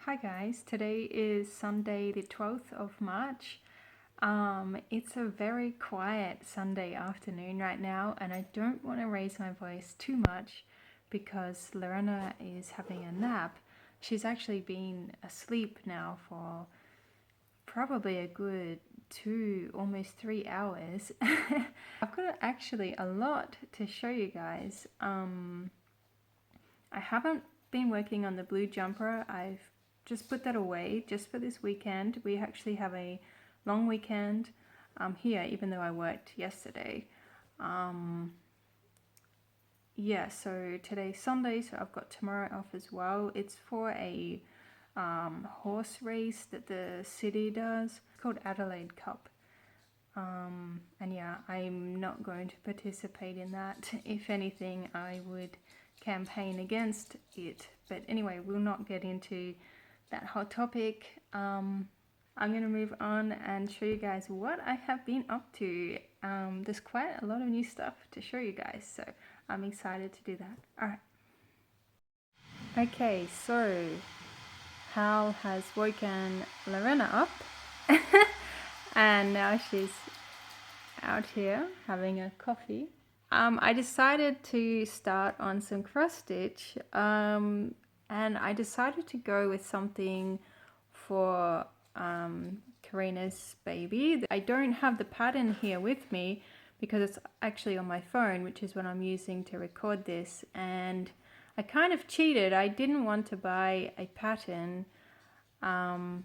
Hi guys, today is Sunday the 12th of March. It's a very quiet Sunday afternoon right now, and I don't want to raise my voice too much because Lorena is having a nap. She's actually been asleep now for probably a good 2, almost 3 hours. I've got actually a lot to show you guys. I haven't been working on the blue jumper. I've just put that away just for this weekend. We actually have a long weekend here, even though I worked yesterday. Yeah, so today's Sunday, so I've got tomorrow off as well. It's for a horse race that the city does. It's called Adelaide Cup. And yeah, I'm not going to participate in that. If anything, I would campaign against it. But anyway, we'll not get into that hot topic. I'm going to move on and show you guys what I have been up to. There's quite a lot of new stuff to show you guys, so I'm excited to do that. Alright. Okay, so Hal has woken Lorena up and now she's out here having a coffee. I decided to start on some cross stitch, and I decided to go with something for Karina's baby. I don't have the pattern here with me because it's actually on my phone, which is what I'm using to record this, and I kind of cheated. I didn't want to buy a pattern, and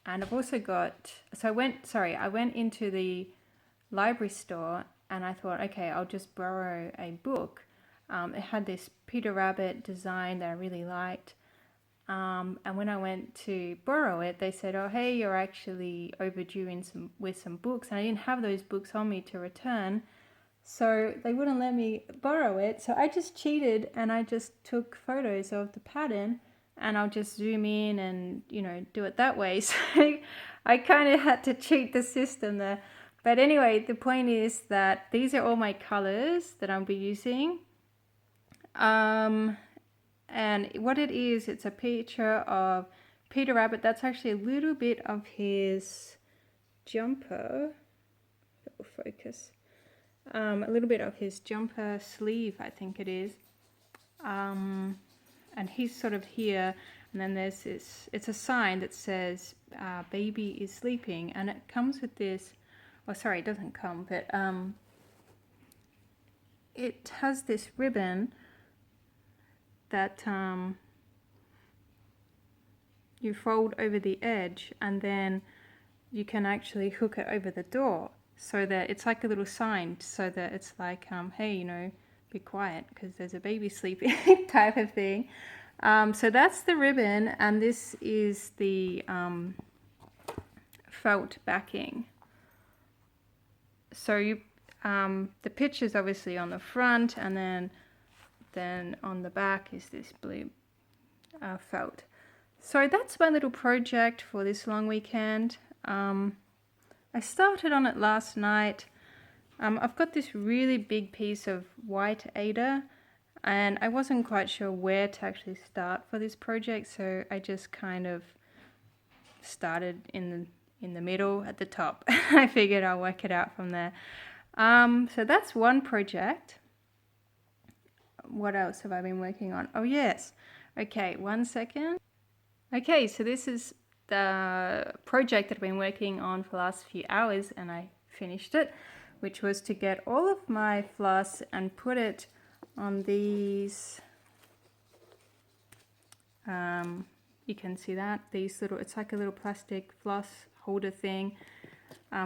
I've also got, so I went into the library store and I thought, okay, I'll just borrow a book. It had this Peter Rabbit design that I really liked. And when I went to borrow it, they said, oh, hey, you're actually overdue with some books. And I didn't have those books on me to return. So they wouldn't let me borrow it. So I just cheated and I just took photos of the pattern and I'll just zoom in and, do it that way. So I kind of had to cheat the system there. But anyway, the point is that these are all my colors that I'll be using. And what it is, it's a picture of Peter Rabbit. That's actually a little bit of his jumper. That will focus. A little bit of his jumper sleeve, I think it is. And he's sort of here. And then there's this, it's a sign that says, baby is sleeping. And it comes with this. Oh, sorry, it doesn't come, but it has this ribbon that you fold over the edge and then you can actually hook it over the door so that it's like a little sign so that it's like, hey, be quiet because there's a baby sleeping type of thing. So that's the ribbon, and this is the felt backing. So you, the picture's obviously on the front, and then on the back is this blue felt. So that's my little project for this long weekend. I started on it last night. I've got this really big piece of white Ada, and I wasn't quite sure where to actually start for this project, so I just kind of started in the middle at the top. I figured I'll work it out from there. So that's one project. What else have I been working on? Oh yes. Okay, 1 second. Okay, so this is the project that I've been working on for the last few hours, and I finished it, which was to get all of my floss and put it on these, you can see that, these little, it's like a little plastic floss holder thing,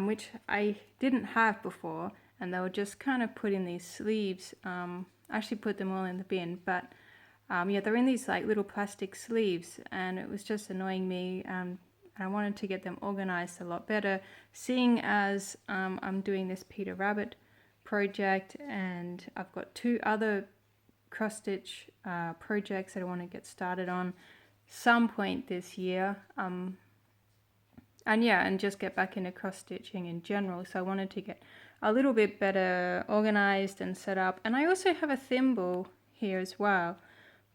which I didn't have before, and they were just kind of put in these sleeves. I actually put them all in the bin, but yeah, they're in these like little plastic sleeves, and it was just annoying me, and I wanted to get them organized a lot better, seeing as I'm doing this Peter Rabbit project, and I've got 2 other cross stitch projects that I want to get started on some point this year, and yeah, and just get back into cross stitching in general. So I wanted to get a little bit better organized and set up. And I also have a thimble here as well,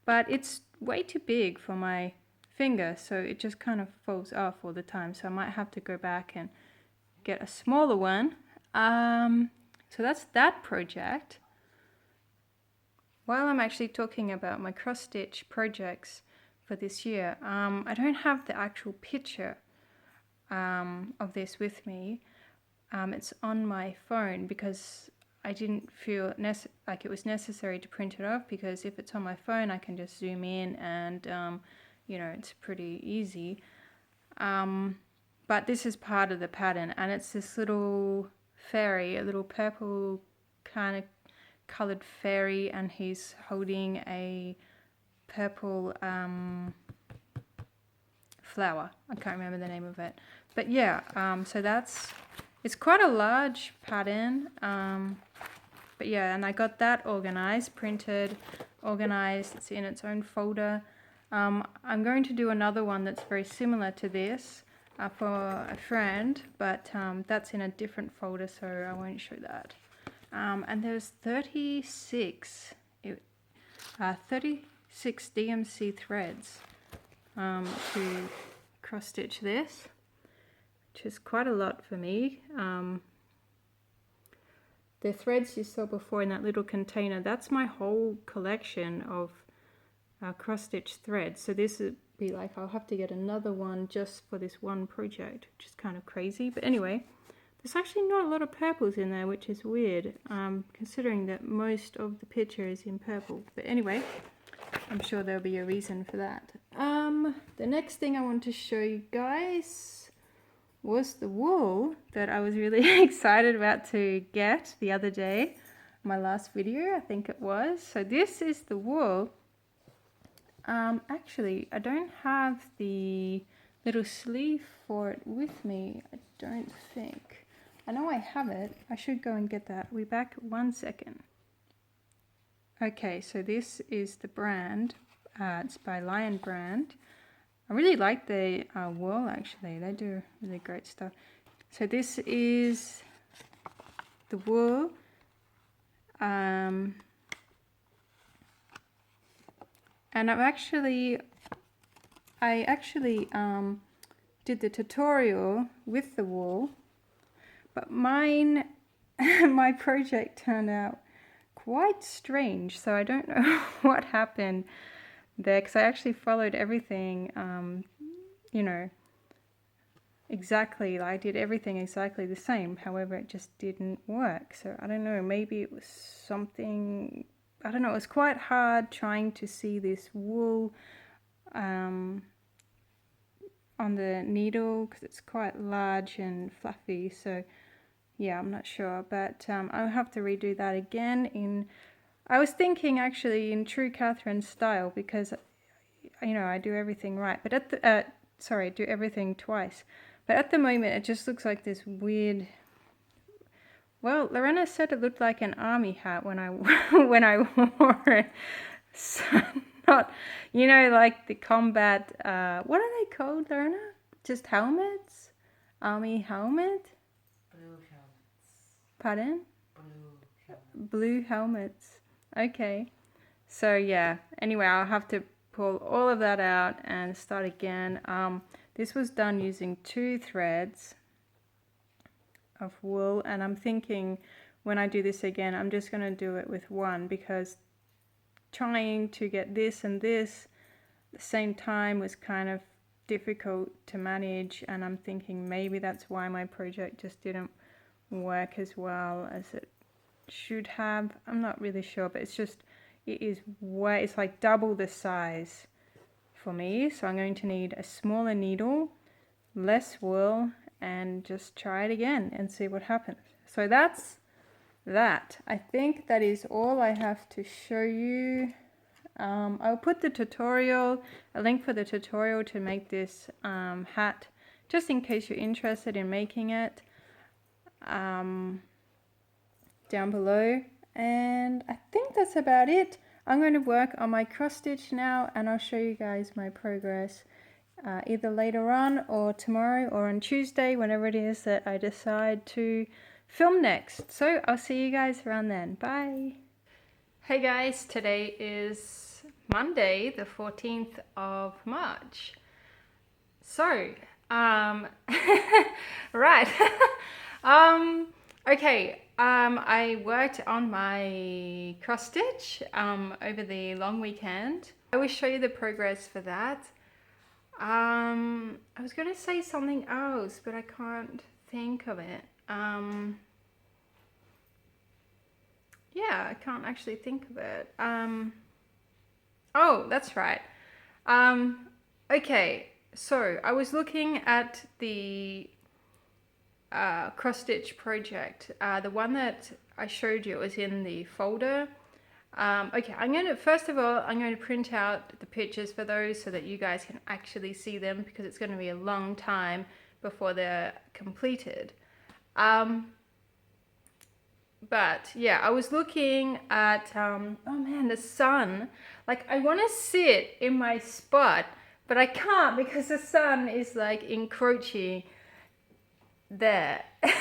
but it's way too big for my finger, so it just kind of falls off all the time. So I might have to go back and get a smaller one. So that's that project. While I'm actually talking about my cross stitch projects for this year, I don't have the actual picture of this with me. It's on my phone because I didn't feel like it was necessary to print it off, because if it's on my phone I can just zoom in and you know, it's pretty easy. But this is part of the pattern, and it's this little fairy, a little purple kind of colored fairy, and he's holding a purple flower. I can't remember the name of it, but yeah, so it's quite a large pattern, but yeah, and I got that organized, printed, organized. It's in its own folder. I'm going to do another one that's very similar to this for a friend, but that's in a different folder, so I won't show that. And there's 36 DMC threads to cross stitch this, which is quite a lot for me. The threads you saw before in that little container, that's my whole collection of cross stitch threads. So this would be like, I'll have to get another one just for this one project, which is kind of crazy. But anyway, there's actually not a lot of purples in there, which is weird, considering that most of the picture is in purple. But anyway, I'm sure there'll be a reason for that. The next thing I want to show you guys was the wool that I was really excited about to get the other day. My last video, I think it was. So this is the wool. Actually, I don't have the little sleeve for it with me, I don't think. I know I have it. I should go and get that. I'll be back 1 second. Okay, so this is the brand. It's by Lion Brand. I really like the wool, actually. They do really great stuff. So this is the wool. And I actually did the tutorial with the wool, but my project turned out quite strange, so I don't know what happened there, because I actually followed everything, you know, exactly. I did everything exactly the same, however it just didn't work. So I don't know, maybe it was something, I don't know, it was quite hard trying to see this wool on the needle, because it's quite large and fluffy. So yeah, I'm not sure, but I'll have to redo that again. I was thinking actually in true Catherine style, because you know I do everything right, but at the do everything twice. But at the moment it just looks like this weird. Well, Lorena said it looked like an army hat when I when I wore it. So not, you know, like the combat. What are they called, Lorena? Just helmets? Army helmet? Blue helmets. Pardon? Blue helmets. Blue helmets. Okay. So yeah. Anyway, I'll have to pull all of that out and start again. This was done using 2 threads of wool, and I'm thinking when I do this again I'm just going to do it with 1, because trying to get this and this at the same time was kind of difficult to manage, and I'm thinking maybe that's why my project just didn't work as well as it should have. I'm not really sure, but it's just, it's like double the size for me, so I'm going to need a smaller needle, less wool, and just try it again and see what happens. So that's that. I think that is all I have to show you. I'll put the tutorial, a link for the tutorial to make this hat, just in case you're interested in making it, down below. And I think that's about it. I'm going to work on my cross stitch now, and I'll show you guys my progress either later on or tomorrow or on Tuesday, whenever it is that I decide to film next. So I'll see you guys around then. Bye. Hey guys, today is Monday the 14th of March, So, right. Okay, I worked on my cross stitch over the long weekend. I will show you the progress for that. I was going to say something else, but I can't think of it. Yeah, I can't actually think of it. Oh, that's right. Okay, so I was looking at the cross stitch project. The one that I showed you was in the folder. Okay, first of all, I'm going to print out the pictures for those so that you guys can actually see them, because it's going to be a long time before they're completed. But yeah, I was looking at, oh man, the sun. Like, I want to sit in my spot, but I can't because the sun is like encroaching there. And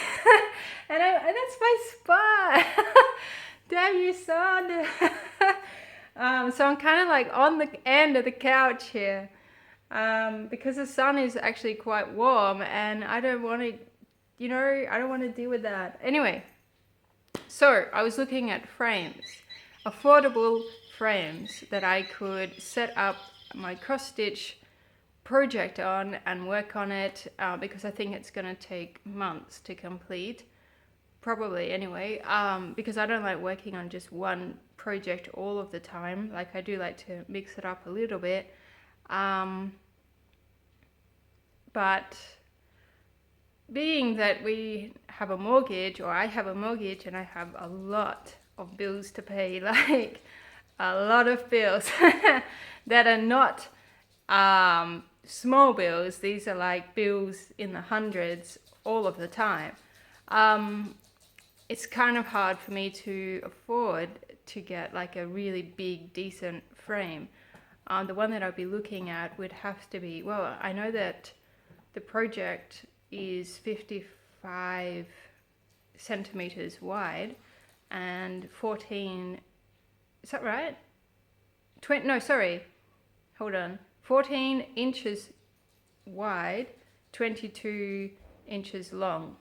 that's my spot. Damn you, son. So I'm kind of like on the end of the couch here, because the sun is actually quite warm and I don't want to, I don't want to deal with that. Anyway, so I was looking at frames, affordable frames that I could set up my cross stitch project on and work on it, because I think it's going to take months to complete, probably anyway, because I don't like working on just one project all of the time. Like, I do like to mix it up a little bit, but being that we have a mortgage, or I have a mortgage, and I have a lot of bills to pay, like a lot of bills that are not small bills. These are like bills in the hundreds all of the time. It's kind of hard for me to afford to get like a really big, decent frame. The one that I'll be looking at would have to be, well, I know that the project is 55 centimeters wide and 14, is that right? 20, no, sorry, hold on. 14 inches wide, 22 inches long.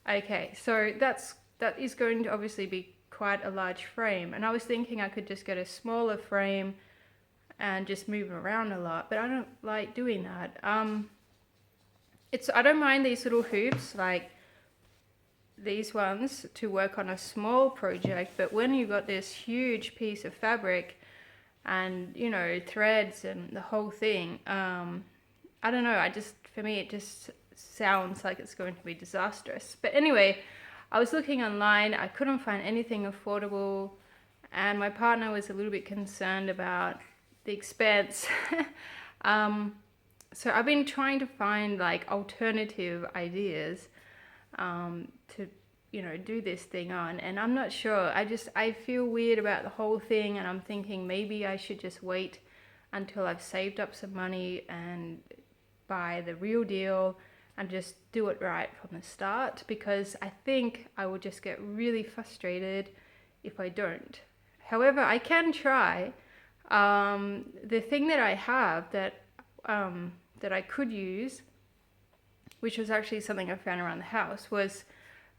Okay, so that is going to obviously be quite a large frame. And I was thinking I could just get a smaller frame and just move around a lot, but I don't like doing that. I don't mind these little hoops, like these ones, to work on a small project, but when you've got this huge piece of fabric and, threads and the whole thing, I don't know, for me it just sounds like it's going to be disastrous. But anyway, I was looking online, I couldn't find anything affordable, and my partner was a little bit concerned about the expense. So I've been trying to find like alternative ideas to do this thing on, and I'm not sure. I feel weird about the whole thing, and I'm thinking maybe I should just wait until I've saved up some money and buy the real deal and just do it right from the start, because I think I will just get really frustrated if I don't. However, I can try. The thing that I have that I could use, which was actually something I found around the house, was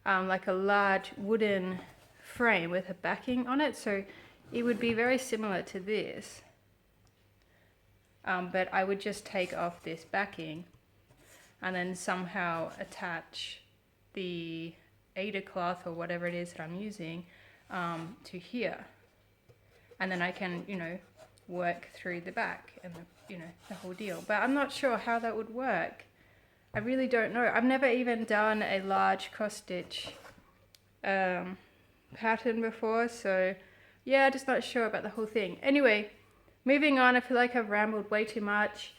like a large wooden frame with a backing on it. So it would be very similar to this, but I would just take off this backing and then somehow attach the Aida cloth or whatever it is that I'm using to here, and then I can work through the back and the whole deal. But I'm not sure how that would work. I really don't know. I've never even done a large cross stitch pattern before, so yeah, just not sure about the whole thing. Anyway, moving on. I feel like I've rambled way too much.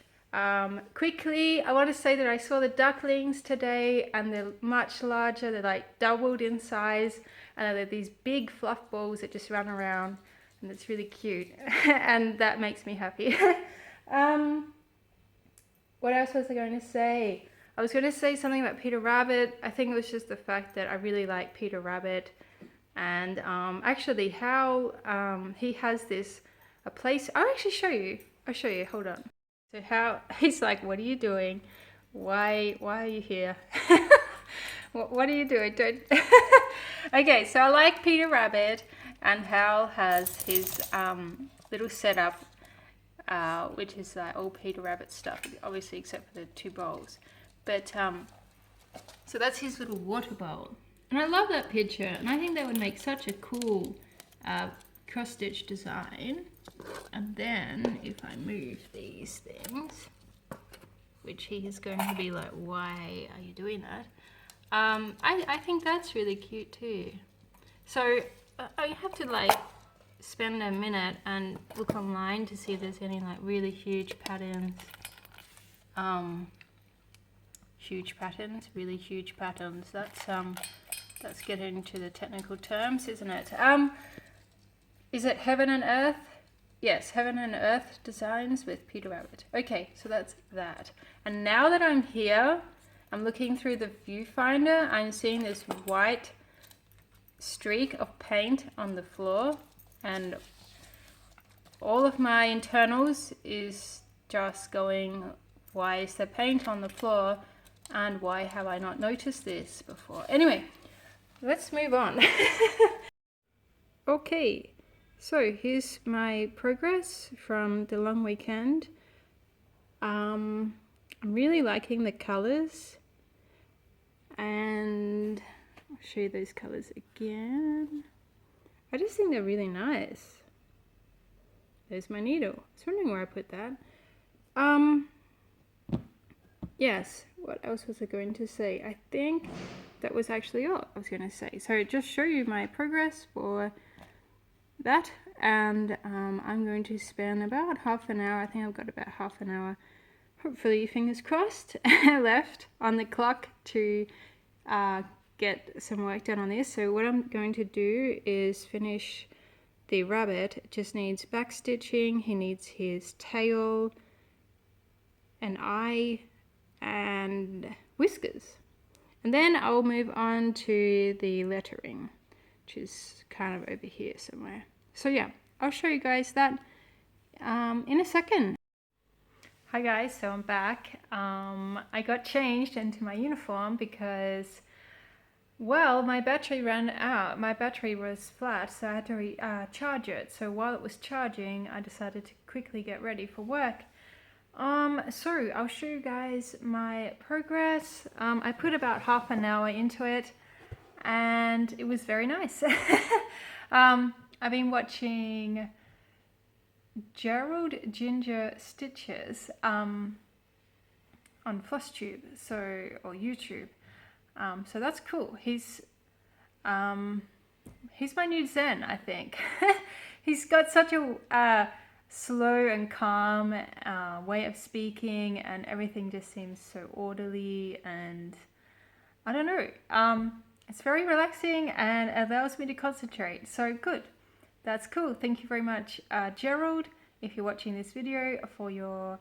Quickly, I want to say that I saw the ducklings today, and they're much larger. They're like doubled in size, and they're these big fluff balls that just run around, and it's really cute. And that makes me happy. What else was I going to say? I was going to say something about Peter Rabbit. I think it was just the fact that I really like Peter Rabbit, and actually how he has a place. I'll actually show you. Hold on. So how he's like, what are you doing? Why are you here? What are you doing? Don't. Okay, so I like Peter Rabbit, and Hal has his little setup, which is like all Peter Rabbit stuff, obviously except for the two bowls. But so that's his little water bowl, and I love that picture, and I think that would make such a cool cross stitch design. And then if I move these things, which he is going to be like, why are you doing that? I think that's really cute too. So I have to like spend a minute and look online to see if there's any like really huge patterns. Really huge patterns. That's getting into the technical terms, isn't it? Is it Heaven and Earth? Yes, Heaven and Earth designs with Peter Rabbit. Okay, so that's that. And now that I'm here, I'm looking through the viewfinder, I'm seeing this white streak of paint on the floor, and all of my internals is just going, why is there paint on the floor, and why have I not noticed this before? Anyway, let's move on. Okay. So here's my progress from the long weekend. I'm really liking the colors, and I'll show you those colors again. I just think they're really nice. There's my needle. I was wondering where I put that. Yes, what else was I going to say? I think that was actually all I was going to say. So just show you my progress for that, and I'm going to spend about half an hour. I think I've got about half an hour, hopefully, fingers crossed, left on the clock to get some work done on this. So what I'm going to do is finish the rabbit. It just needs back stitching. He needs his tail, an eye, and whiskers, and then I'll move on to the lettering, which is kind of over here somewhere. So yeah, I'll show you guys that in a second. Hi guys, so I'm back. I got changed into my uniform because, well, my battery ran out. My battery was flat, so I had to charge it. So while it was charging, I decided to quickly get ready for work. So I'll show you guys my progress. I put about half an hour into it, and it was very nice. I've been watching Gerald Ginger Stitches on Flosstube, or YouTube. So that's cool. He's my new Zen, I think. He's got such a slow and calm way of speaking, and everything just seems so orderly, and I don't know. It's very relaxing and allows me to concentrate. So good. That's cool. Thank you very much, Gerald, if you're watching this video, for your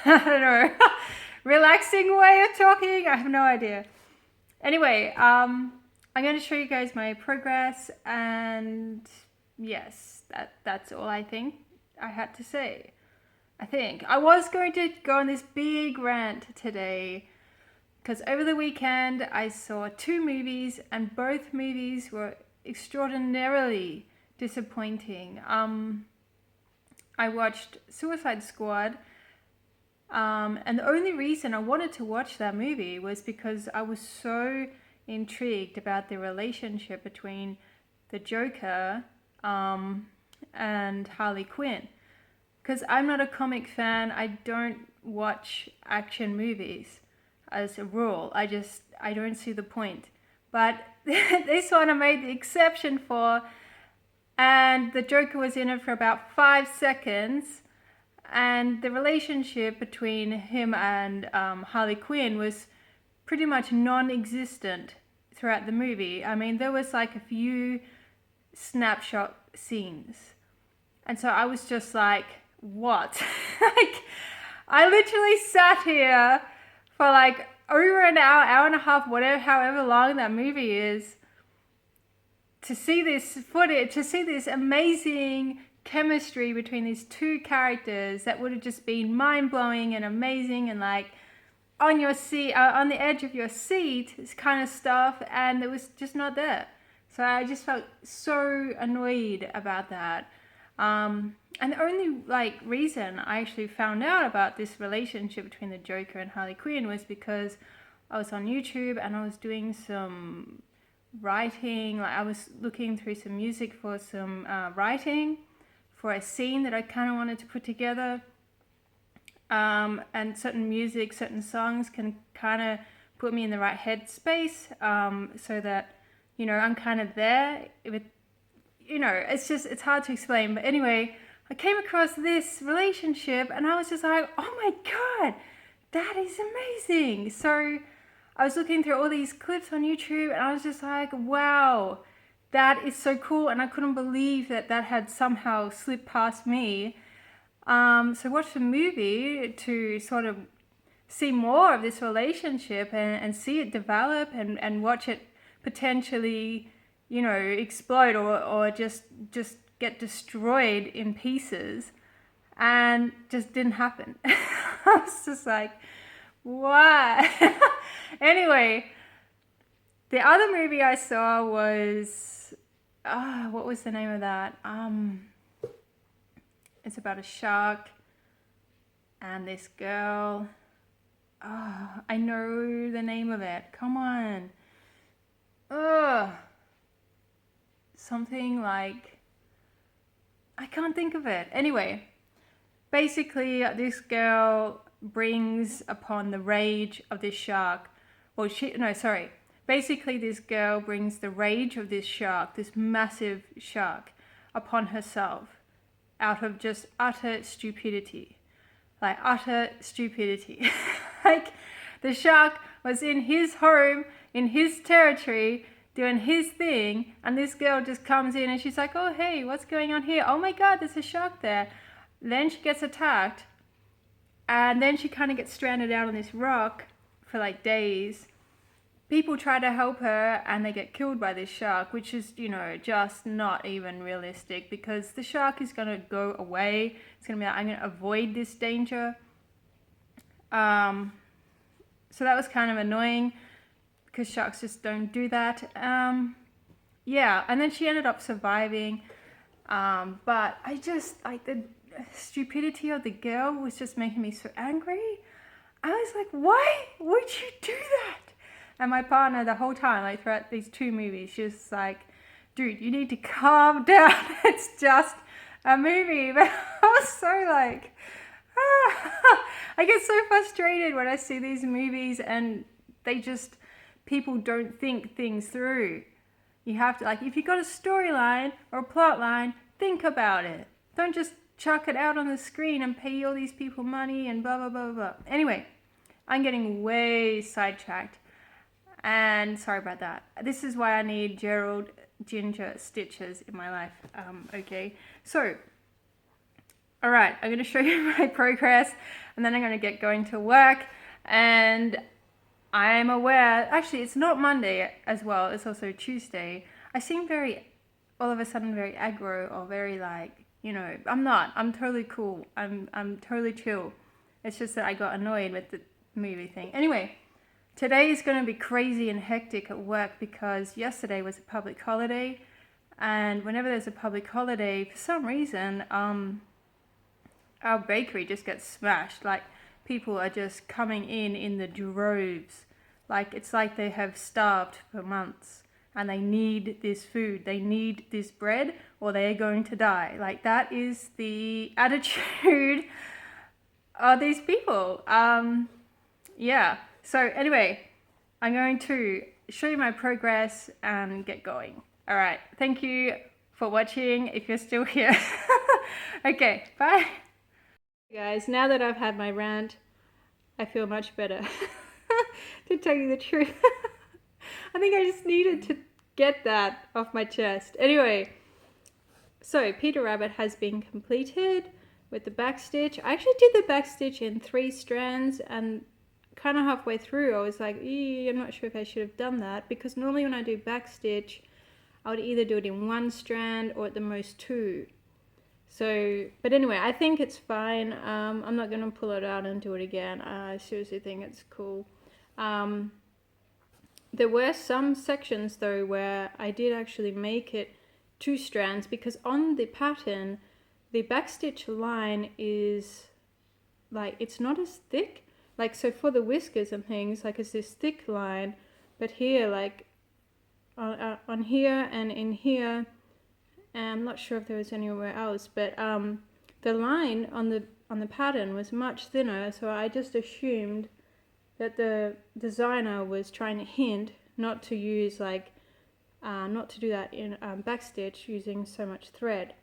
I don't know, relaxing way of talking. I have no idea. Anyway, I'm going to show you guys my progress, and yes, that's all I think I had to say. I think I was going to go on this big rant today, because over the weekend I saw 2 movies, and both movies were extraordinarily disappointing. I watched Suicide Squad, and the only reason I wanted to watch that movie was because I was so intrigued about the relationship between the Joker and Harley Quinn. Because I'm not a comic fan, I don't watch action movies as a rule. I don't see the point. But this one I made the exception for, and the Joker was in it for about 5 seconds, and the relationship between him and Harley Quinn was pretty much non-existent throughout the movie. I mean, there was like a few snapshot scenes, and so I was just like, what? Like, I literally sat here for like over an hour, hour and a half, however long that movie is, to see this footage, to see this amazing chemistry between these two characters that would have just been mind-blowing and amazing and like on your seat, on the edge of your seat, this kind of stuff, and it was just not there. So I just felt so annoyed about that. And the only like reason I actually found out about this relationship between the Joker and Harley Quinn was because I was on YouTube and I was doing some writing. Like I was looking through some music for some writing for a scene that I kind of wanted to put together. And certain music, certain songs can kind of put me in the right headspace, so that, you know, I'm kind of there with, you know, it's hard to explain. But anyway, I came across this relationship and I was just like, oh my God, that is amazing. So I was looking through all these clips on YouTube and I was just like, wow, that is so cool. And I couldn't believe that that had somehow slipped past me. So I watched the movie to sort of see more of this relationship and see it develop and watch it potentially, you know, explode or just get destroyed in pieces, and just didn't happen. I was just like, why? Anyway, the other movie I saw was, what was the name of that? It's about a shark and this girl. Oh, I know the name of it. Come on. Ugh. Something like, I can't think of it. Anyway, basically this girl brings upon the rage of this shark. Basically this girl brings the rage of this shark, this massive shark, upon herself out of just utter stupidity. Like utter stupidity. Like the shark was in his home, in his territory, doing his thing, and this girl just comes in and she's like, oh hey, what's going on here? Oh my God, there's a shark there. Then she gets attacked, and then she kind of gets stranded out on this rock for like days. People try to help her and they get killed by this shark, which is, you know, just not even realistic, because the shark is going to go away. It's going to be like, I'm going to avoid this danger. So that was kind of annoying because sharks just don't do that. Yeah, and then she ended up surviving. But I just, like, the stupidity of the girl was just making me so angry. I was like, why would you do that? And my partner, the whole time, like throughout these two movies, she was like, dude, you need to calm down. It's just a movie. But I was so like, I get so frustrated when I see these movies and people don't think things through. You have to, like, if you've got a storyline or a plot line, think about it. Don't just chuck it out on the screen and pay all these people money and blah, blah, blah, blah. Anyway, I'm getting way sidetracked. And sorry about that. This is why I need Gerald Ginger stitches in my life. Okay, so, all right, I'm going to show you my progress, and then I'm going to get going to work. And I'm aware, actually, it's not Monday as well. It's also Tuesday. I seem all of a sudden very aggro, or very like, you know, I'm not. I'm totally cool. I'm totally chill. It's just that I got annoyed with the movie thing. Anyway. Today is going to be crazy and hectic at work because yesterday was a public holiday, and whenever there's a public holiday, for some reason, our bakery just gets smashed. Like, people are just coming in the droves. Like, it's like they have starved for months and they need this food, they need this bread, or they're going to die. Like, that is the attitude of these people. Yeah. So anyway, I'm going to show you my progress and get going. All right. Thank you for watching if you're still here. Okay, bye. Guys, now that I've had my rant, I feel much better. To tell you the truth. I think I just needed to get that off my chest. Anyway, so Peter Rabbit has been completed with the back stitch. I actually did the back stitch in 3 strands, and kind of halfway through I was like, I'm not sure if I should have done that, because normally when I do back stitch I would either do it in 1 strand or at the most 2. So, but anyway, I think it's fine. I'm not going to pull it out and do it again. I seriously think it's cool. There were some sections though where I did actually make it 2 strands, because on the pattern the backstitch line is like, it's not as thick. Like, so for the whiskers and things, like, it's this thick line, but here, like on here and in here, and I'm not sure if there was anywhere else, but the line on the pattern was much thinner, so I just assumed that the designer was trying to hint not to use not to do that in backstitch using so much thread.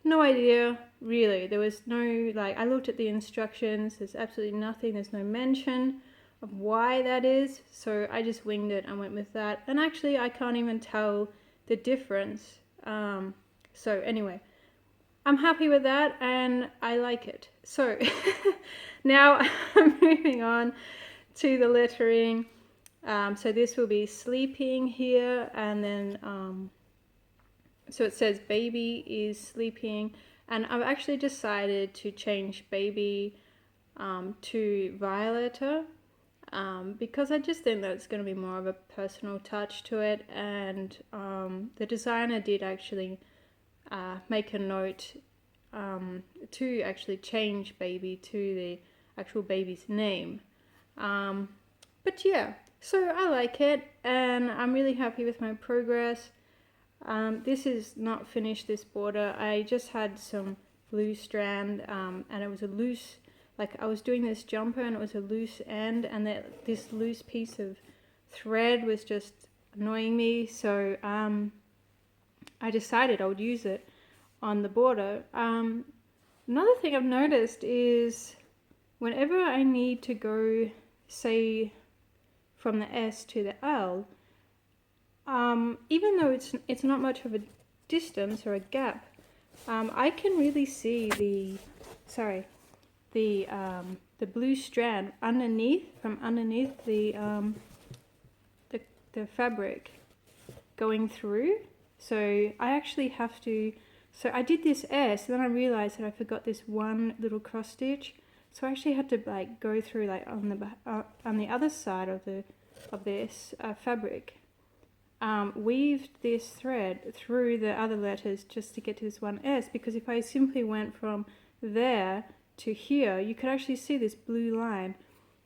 No idea, really. There was no, like, I looked at the instructions, there's absolutely nothing, there's no mention of why that is, so I just winged it and went with that. And actually I can't even tell the difference. So anyway, I'm happy with that and I like it. So now I'm moving on to the lettering. So this will be sleeping here, and then so it says baby is sleeping, and I've actually decided to change baby to Violeta, because I just think that's going to be more of a personal touch to it, and the designer did actually make a note to actually change baby to the actual baby's name. But yeah, so I like it and I'm really happy with my progress. This is not finished, this border. I just had some blue strand and it was a loose, like I was doing this jumper and it was a loose end, and this loose piece of thread was just annoying me, so I decided I would use it on the border. Another thing I've noticed is whenever I need to go, say, from the S to the L, even though it's not much of a distance or a gap, I can really see the blue strand from underneath the fabric going through. So I actually have to, so I did this S, then I realized that I forgot this one little cross stitch. So I actually had to like go through like on the other side of this fabric, weaved this thread through the other letters just to get to this one S, because if I simply went from there to here, you could actually see this blue line.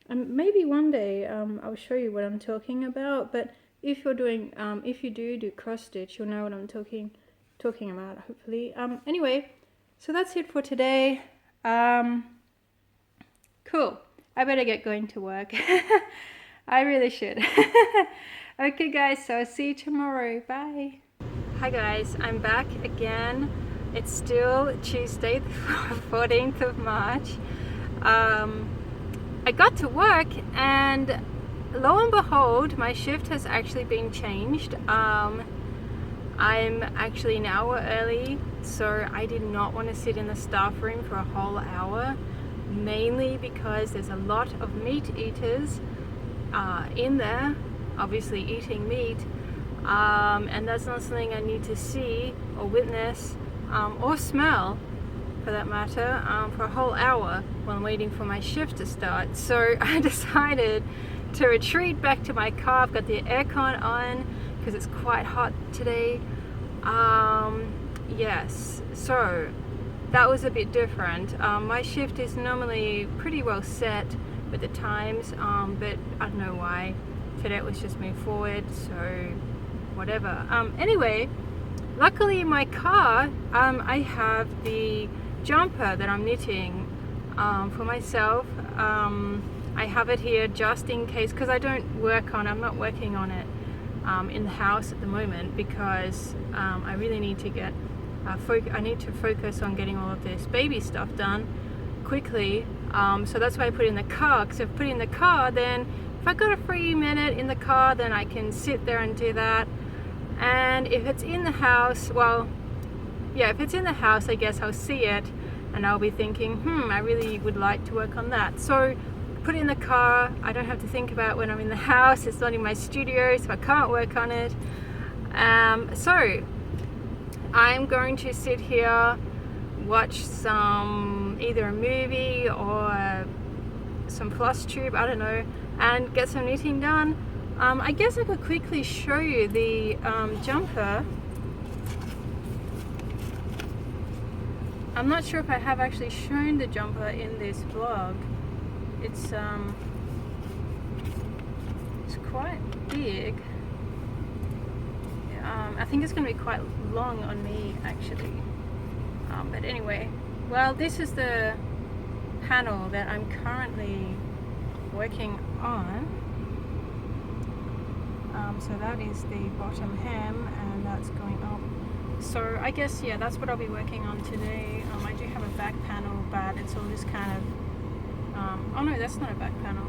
And maybe one day I'll show you what I'm talking about, but if you're doing, if you do cross stitch, you'll know what I'm talking about, hopefully. Anyway, so that's it for today. Cool. I better get going to work. I really should. Okay guys, so I'll see you tomorrow. Bye. Hi guys, I'm back again. It's still Tuesday, the 14th of March. I got to work and lo and behold, my shift has actually been changed. I'm actually an hour early, so I did not want to sit in the staff room for a whole hour, mainly because there's a lot of meat eaters in there, obviously eating meat, and that's not something I need to see or witness or smell, for that matter, for a whole hour while I'm waiting for my shift to start. So I decided to retreat back to my car. I've got the aircon on because it's quite hot today. Yes, so that was a bit different. My shift is normally pretty well set with the times, but I don't know why today it was just moved forward, so whatever. Anyway, luckily in my car I have the jumper that I'm knitting for myself. I have it here just in case, because I'm not working on it in the house at the moment, because I really need to get I need to focus on getting all of this baby stuff done quickly. So that's why I put it in the car, because if I put it in the car, then if I got a free minute in the car, then I can sit there and do that. And if it's in the house, well, yeah, if it's in the house, I guess I'll see it and I'll be thinking, I really would like to work on that. So put it in the car. I don't have to think about when I'm in the house. It's not in my studio, so I can't work on it. So I'm going to sit here watch either a movie or some Flosstube, I don't know, and get some knitting done. I guess I could quickly show you the jumper. I'm not sure if I have actually shown the jumper in this vlog. It's quite big. I think it's going to be quite long on me actually. But anyway, well, this is the panel that I'm currently working on. So that is the bottom hem, and that's going up. So I guess, yeah, that's what I'll be working on today. I do have a back panel, but it's all this kind of oh no, that's not a back panel.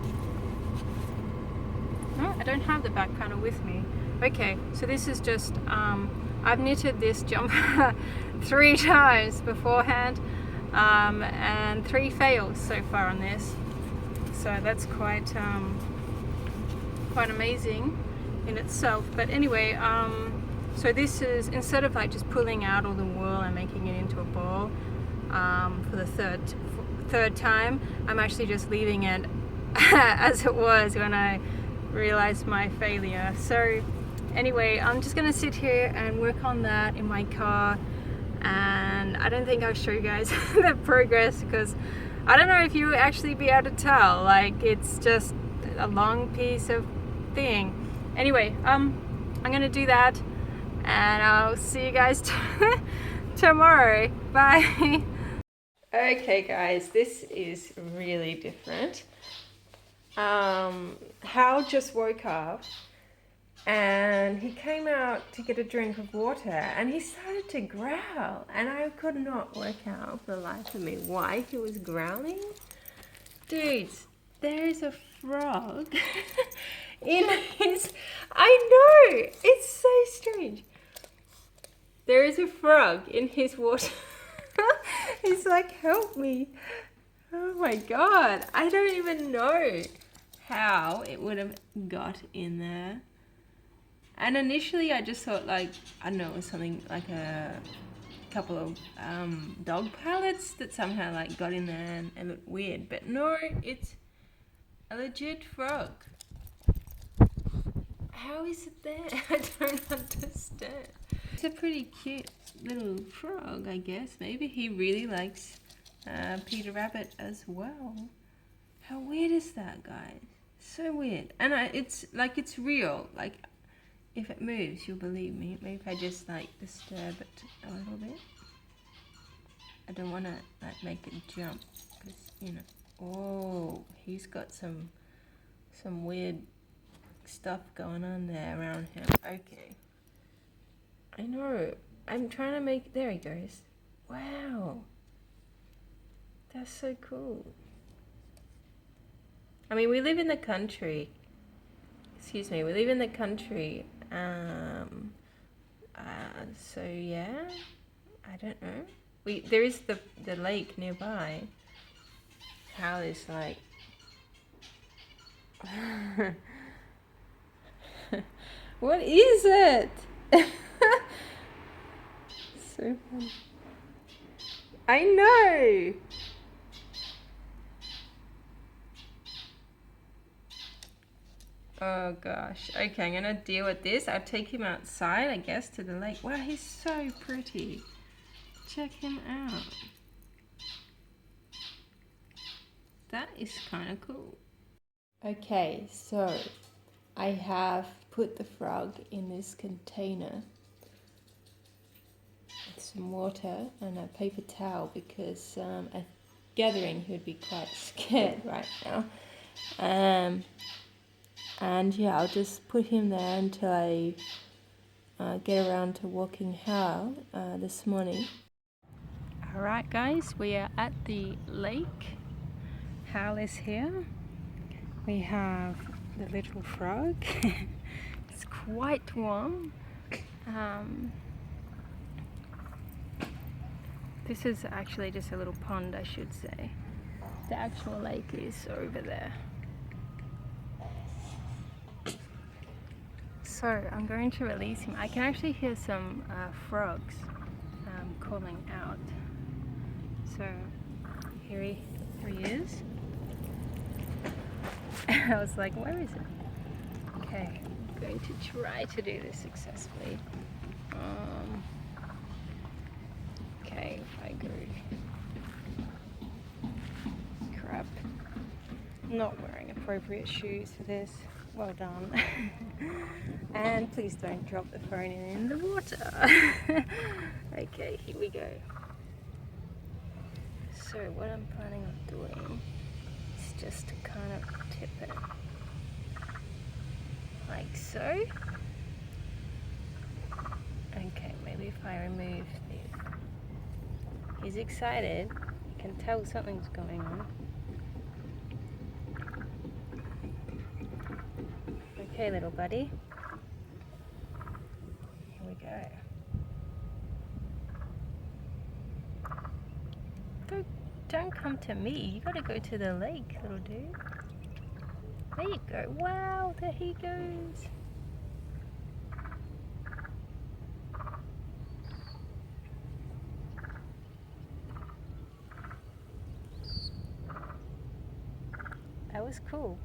No, I don't have the back panel with me. Okay, so this is just I've knitted this jumper 3 times beforehand, and 3 fails so far on this, so that's quite amazing in itself. But anyway, so this is, instead of like just pulling out all the wool and making it into a ball for the third time, I'm actually just leaving it as it was when I realized my failure. So anyway, I'm just gonna sit here and work on that in my car, and I don't think I'll show you guys the progress because I don't know if you will actually be able to tell, like it's just a long piece of thing. Anyway, I'm gonna do that, and I'll see you guys tomorrow. Bye. Okay guys, this is really different. Hal just woke up and he came out to get a drink of water and he started to growl, and I could not work out for the life of me why he was growling. Dudes, there is a frog in his... I know! It's so strange. There is a frog in his water. He's like, help me. Oh my god. I don't even know how it would have got in there. And initially I just thought, like, I don't know, it was something like a couple of dog pallets that somehow like got in there and looked weird. But no, it's a legit frog. How is it there? I don't understand. It's a pretty cute little frog, I guess. Maybe he really likes Peter Rabbit as well. How weird is that, guys? So weird. And it's like, it's real. Like, if it moves, you'll believe me. Maybe if I just like disturb it a little bit. I don't want to like make it jump, because you know. Oh, he's got some weird stuff going on there around him. Okay. I know. I'm trying to make... There he goes. Wow. That's so cool. I mean, we live in the country. Excuse me. We live in the country. So yeah. I don't know. There is the lake nearby. Hal is like... What is it? So funny. I know. Oh gosh. Okay, I'm gonna deal with this. I'll take him outside, I guess, to the lake. Wow, he's so pretty. Check him out. That is kind of cool. Okay, so I have put the frog in this container with some water and a paper towel, because at gathering he would be quite scared right now. And yeah, I'll just put him there until I get around to walking Hal this morning. Alright guys, we are at the lake. Hal is here. We have the little frog. It's quite warm. This is actually just a little pond, I should say. The actual lake is over there. So I'm going to release him. I can actually hear some frogs calling out. So here he is. I was like, where is it? Okay, I'm going to try to do this successfully. Okay, if I go, crap, not wearing appropriate shoes for this. Well done. And please don't drop the phone in the water. Okay, here we go. So what I'm planning on doing is just to kind of tip it like so. Okay, maybe if I remove this. He's excited. You can tell something's going on. Okay, little buddy. Here we go. Don't come to me. You gotta go to the lake, little dude. There you go. Wow, there he goes. That was cool.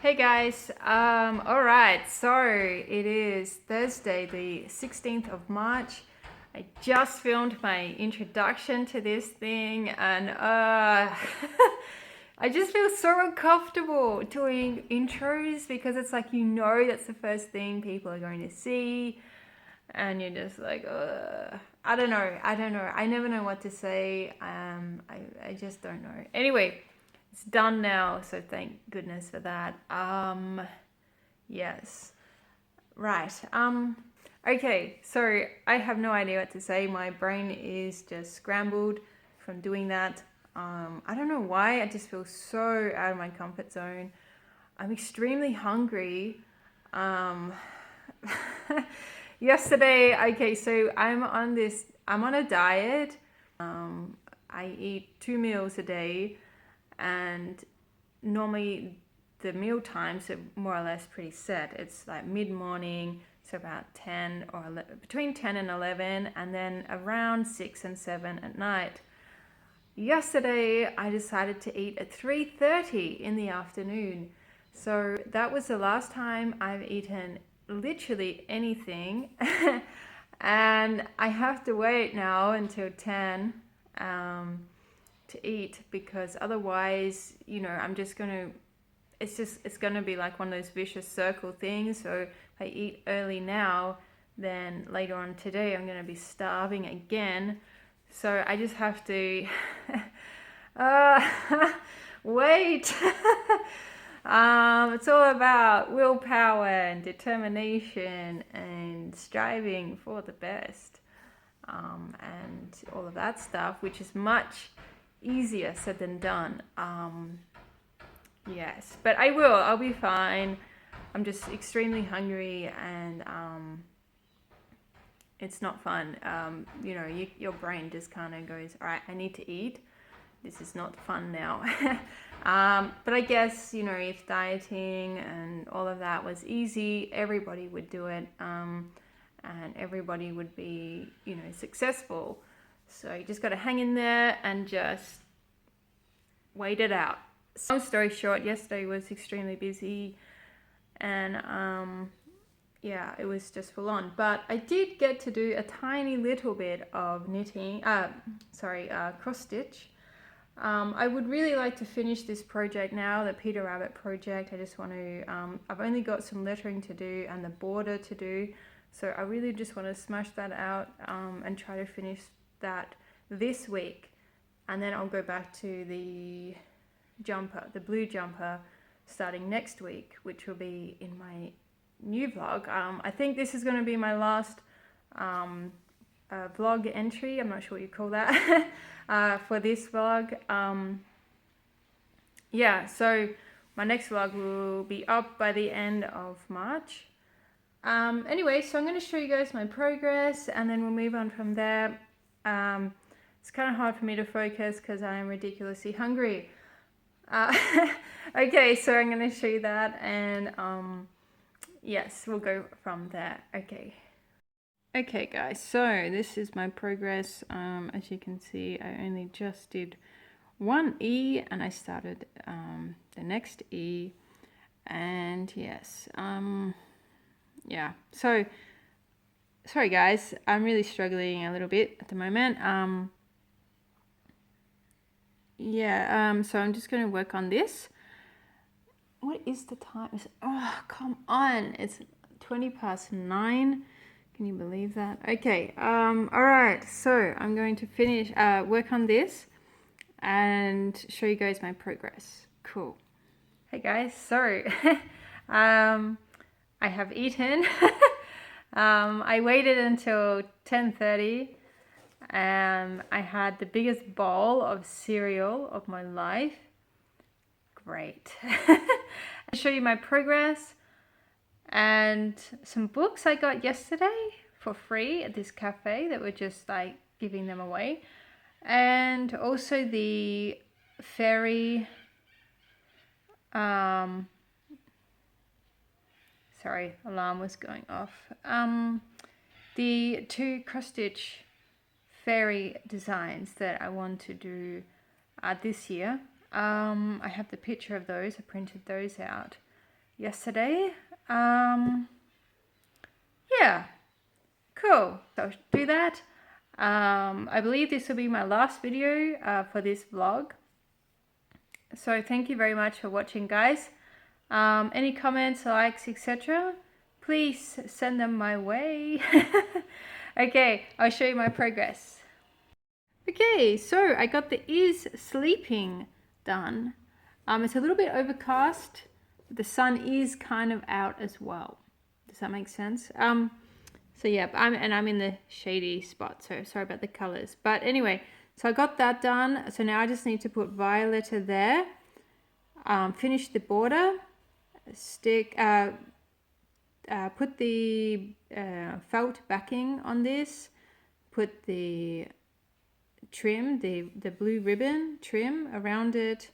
Hey guys, alright, so it is Thursday the 16th of March. I just filmed my introduction to this thing and I just feel so uncomfortable doing intros because it's like, you know, that's the first thing people are going to see and you're just like, I don't know, I never know what to say. I just don't know. Anyway, it's done now, so thank goodness for that. Yes. Right. Okay, so I have no idea what to say. My brain is just scrambled from doing that. I don't know why, I just feel so out of my comfort zone. I'm extremely hungry. Yesterday, okay, so I'm on a diet. I eat 2 meals a day, and normally the meal times are more or less pretty set. It's like mid-morning, so about 10 or 11, between 10 and 11, and then around 6 and 7 at night. Yesterday, I decided to eat at 3:30 in the afternoon. So that was the last time I've eaten literally anything. And I have to wait now until 10 to eat, because otherwise, you know, I'm just gonna, it's gonna be like one of those vicious circle things. So if I eat early now, then later on today I'm gonna be starving again. So I just have to wait. It's all about willpower and determination and striving for the best, and all of that stuff, which is much easier said than done. Yes, but I'll be fine. I'm just extremely hungry, and it's not fun. You know, your brain just kind of goes, all right, I need to eat. This is not fun now. But I guess, you know, if dieting and all of that was easy, everybody would do it, and everybody would be, you know, successful. So you just got to hang in there and just wait it out. So long story short, yesterday was extremely busy, and yeah, it was just full on. But I did get to do a tiny little bit of knitting, cross stitch. I would really like to finish this project now, the Peter Rabbit project. I just want to, I've only got some lettering to do and the border to do. So I really just want to smash that out and try to finish that this week. And then I'll go back to the jumper, the blue jumper, starting next week, which will be in my new vlog. I think this is going to be my last vlog entry. I'm not sure what you call that. For this vlog. Yeah, so my next vlog will be up by the end of March. Anyway, so I'm going to show you guys my progress and then we'll move on from there. It's kind of hard for me to focus because I am ridiculously hungry. Okay, so I'm going to show you that, and yes, we'll go from there. Okay guys, so this is my progress. As you can see, I only just did one E and I started the next E, and yes, yeah, so sorry guys, I'm really struggling a little bit at the moment. Yeah, so I'm just going to work on this. What is the time? Oh, come on, it's 9:20. Can you believe that? Okay, all right, so I'm going to finish, work on this and show you guys my progress. Cool. Hey guys, so I have eaten. I waited until 10:30 and I had the biggest bowl of cereal of my life. Great. I'll show you my progress and some books I got yesterday for free at this cafe that were just like giving them away, and also the fairy sorry, alarm was going off. The 2 cross stitch fairy designs that I want to do this year. I have the picture of those. I printed those out yesterday. Yeah, cool. So I'll do that. I believe this will be my last video for this vlog. So thank you very much for watching, guys. Any comments, likes, etc., please send them my way. Okay, I'll show you my progress. Okay, so I got the is sleeping done. It's a little bit overcast. The sun is kind of out as well. Does that make sense? So yeah, I'm in the shady spot, so sorry about the colors. But anyway, so I got that done. So now I just need to put Violetta there. Finish the border. Stick. Put the felt backing on this. Put the trim, the blue ribbon trim around it,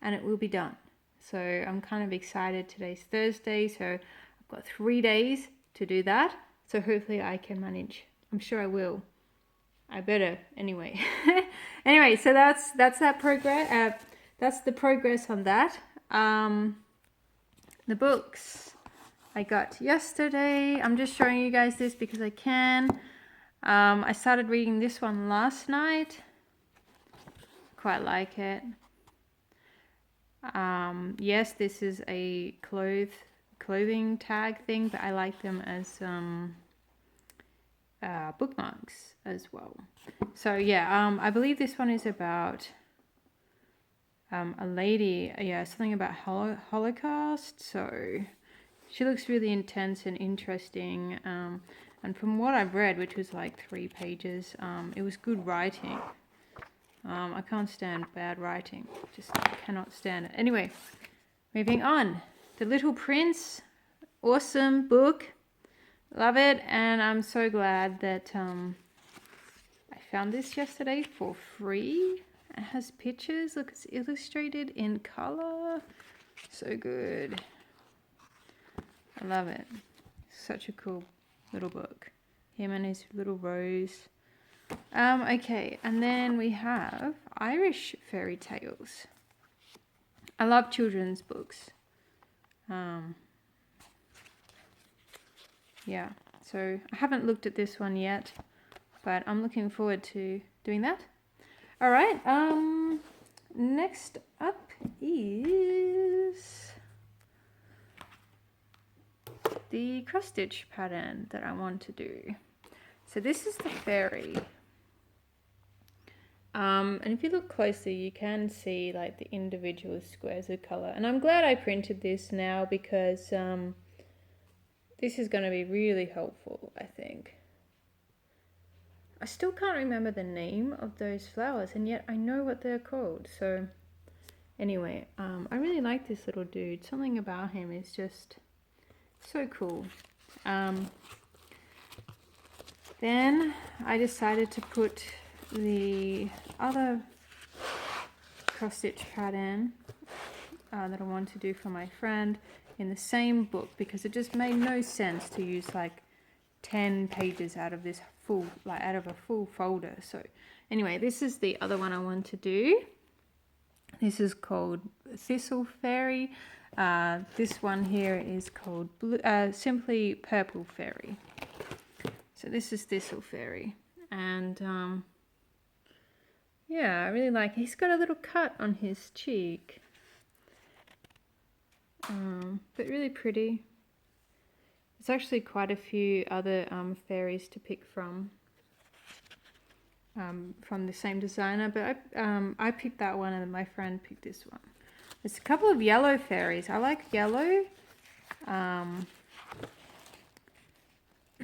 and it will be done. So I'm kind of excited. Today's Thursday, so I've got 3 days to do that. So hopefully I can manage. I'm sure I will. I better anyway. Anyway, so that's that progress. That's the progress on that. The books I got yesterday. I'm just showing you guys this because I can. I started reading this one last night. Quite like it. Yes, this is a clothing tag thing, but I like them as bookmarks as well. So yeah, I believe this one is about a lady, yeah, something about Holocaust. So she looks really intense and interesting, and from what I've read, which was like 3 pages, it was good writing. I can't stand bad writing, just cannot stand it. Anyway, moving on. The Little Prince, awesome book. Love it, and I'm so glad that I found this yesterday for free. It has pictures. Look, it's illustrated in color. So good. I love it. Such a cool little book. Him and his little rose. Okay, and then we have Irish fairy tales. I love children's books. Yeah, so I haven't looked at this one yet, but I'm looking forward to doing that. All right, next up is the cross stitch pattern that I want to do. So this is the fairy. And if you look closely, you can see like the individual squares of color. And I'm glad I printed this now because this is going to be really helpful, I think. I still can't remember the name of those flowers, and yet I know what they're called. So anyway, I really like this little dude. Something about him is just so cool. Then I decided to put the other cross stitch pattern that I want to do for my friend in the same book, because it just made no sense to use like 10 pages out of this full, like out of a full folder. So anyway, this is the other one I want to do. This is called Thistle Fairy. This one here is called simply Purple Fairy. So this is Thistle Fairy, and yeah, I really like it. He's got a little cut on his cheek, but really pretty. There's actually quite a few other fairies to pick from the same designer, but I picked that one and my friend picked this one. There's a couple of yellow fairies. I like yellow,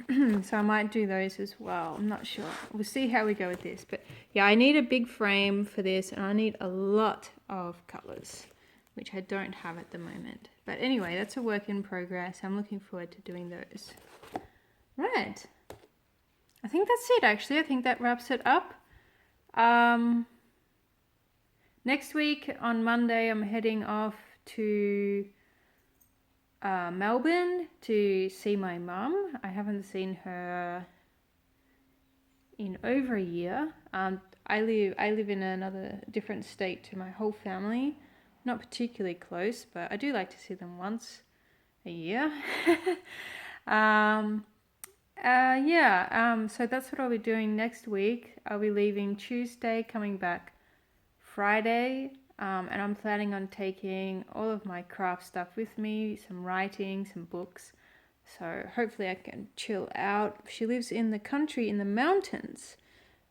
so I might do those as well. I'm not sure. We'll see how we go with this. But yeah, I need a big frame for this, and I need a lot of colours, which I don't have at the moment. But anyway, that's a work in progress. I'm looking forward to doing those. Right. I think that's it, actually. I think that wraps it up. Next week on Monday, I'm heading off to Melbourne to see my mum. I haven't seen her in over a year. I live in another different state to my whole family. Not particularly close, but I do like to see them once a year. So that's what I'll be doing next week. I'll be leaving Tuesday, coming back Friday, and I'm planning on taking all of my craft stuff with me, some writing, some books. So hopefully I can chill out. She lives in the country, in the mountains,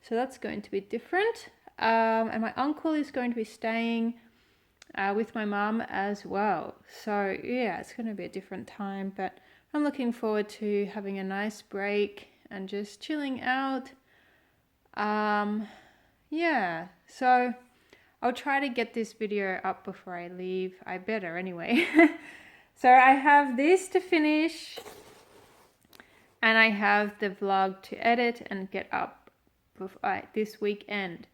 so that's going to be different. And my uncle is going to be staying with my mum as well. So yeah, it's going to be a different time, but I'm looking forward to having a nice break and just chilling out. Yeah, so I'll try to get this video up before I leave. I better anyway. So I have this to finish, and I have the vlog to edit and get up this weekend.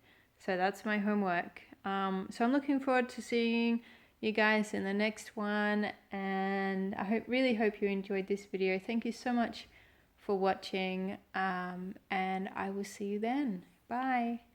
So that's my homework. So I'm looking forward to seeing you guys in the next one, and I really hope you enjoyed this video. Thank you so much for watching, and I will see you then. Bye.